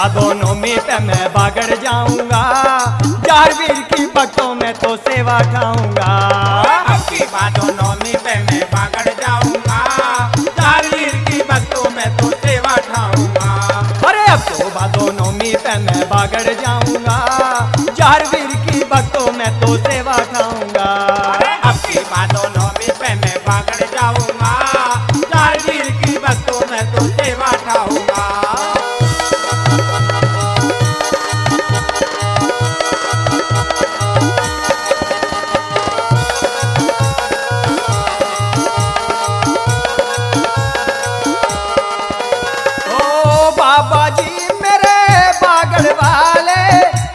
भादो नौमी पे मैं बागड़ जाऊंगा, जारवीर की भक्तों में तो सेवा ठाऊंगा। अब की भादो नौमी पे मैं बागड़ जाऊंगा, जारवीर की भक्तों में तो सेवा ठाऊंगा। अरे अब तो भादो नौमी पे मैं बागड़ जाऊंगा, जारवीर की भक्तों में तो सेवा ठाऊंगा। अब की भादो नौमी पे मैं बागड़ जाऊंगा, जारवीर की भक्तों में तो सेवा ठाऊंगा। बाबा जी मेरे बागड़ वाले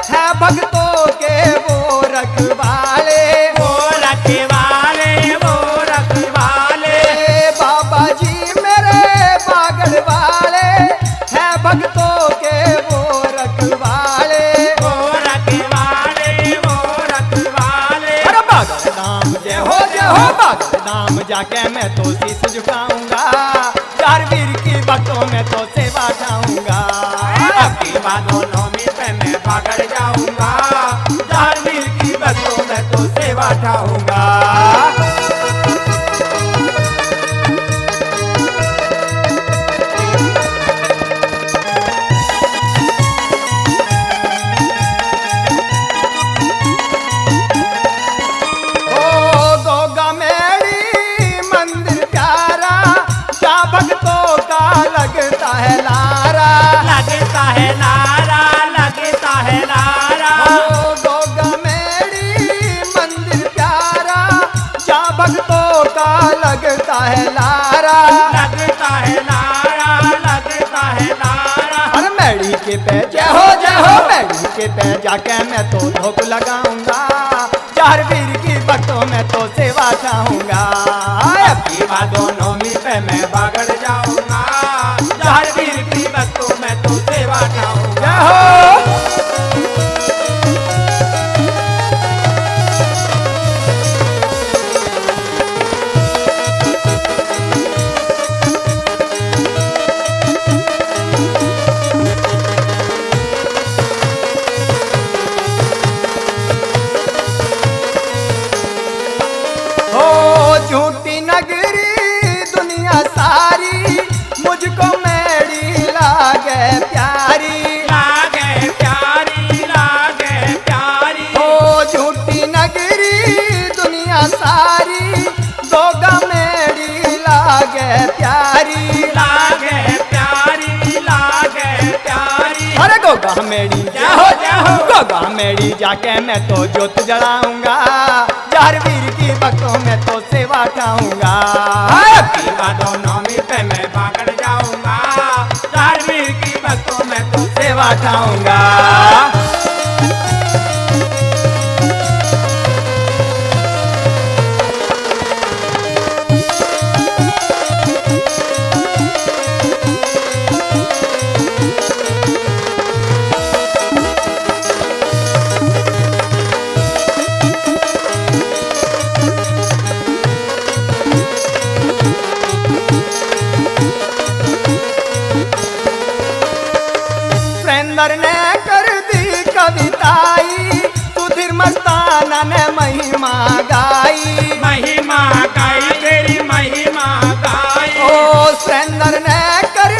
हैं भक्तों के वो रखवाले, वो रखवाले, वो रखवाले। बाबा जी मेरे बागड़ वाले हैं भक्तों के वो रखवाले, वो रखवाले, वो रखवाले। अरे बागड़ धाम जय हो बागड़ धाम जाके मैं तो शीश झुकाऊंगा, जारवीर की भक्तों में तो सेवा ठाऊंगा। अब की भादो नौमी पे मैं बागड़ जाऊंगा, जारवीर की भक्तों में तो सेवा ठाऊंगा। लगता है लारा, लगता है नारा, लगता है नारा। ओ गोगा मेरी मंदिर प्यारा, जा भक्तों का लगता है लारा, लगता है नारा, लगता है नारा। अरे मैडी के पे जय हो मैडी के पे जाके मैं तो धोख लगाऊंगा, जारवीर की भक्तों में तो सेवा चाहूंगा। अब की भादो नौमी पे मैं बागड़ जाऊंगा, जारवीर की भक्तों में तो सेवा ठाऊंगा। झूठी नगरी दुनिया सारी मुझको मेरी लागे प्यारी, लागे प्यारी, लागे प्यारी। ओ झूठी नगरी दुनिया सारी गोगा मेरी लागे प्यारी, लागे प्यारी, लागे प्यारी। अरे गोगा मेरी जय हो गोगा मेरी जाके मैं तो जोत जलाऊंगा, जारवीर की भक्तों में तो सेवा ठाऊंगा। अब की भादो नौमी पे मैं बागड़ जाऊंगा, जारवीर की भक्तों में तो सेवा ठाऊंगा। ने कर दी कविताई, सुधीर मस्ताना ने महिमा गाई, महिमा गाई, तेरी महिमा गाई। ओ सुरेंद्र ने कर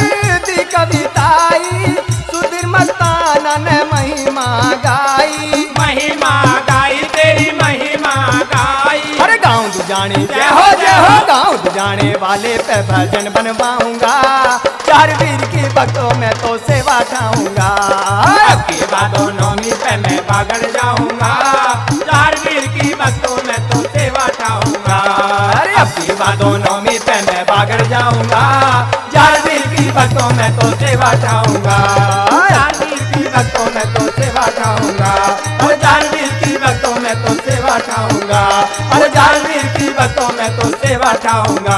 दी कविताई, सुधीर मस्ताना ने महिमा गाई, महिमा गाई, तेरी महिमा गाई। हर गाँव दुजाने जय हो गाँव दुजाने वाले पे भजन बनवाऊंगा, जारवीर की भक्तों में तो सेवा ठाऊंगा। अब की भादो नौमी पे मैं बागड़ जाऊंगा, जारवीर की भक्तों में तो सेवा ठाऊंगा। अरे अब की भादो नौमी पे मैं बागड़ जाऊंगा, जारवीर की भक्तों में तो सेवा ठाऊंगा, जारवीर की भक्तों में तो सेवा ठाऊंगा, अरे जारवीर की भक्तों में तो सेवा ठाऊंगा, अरे जारवीर की भक्तों में तो सेवा ठाऊंगा।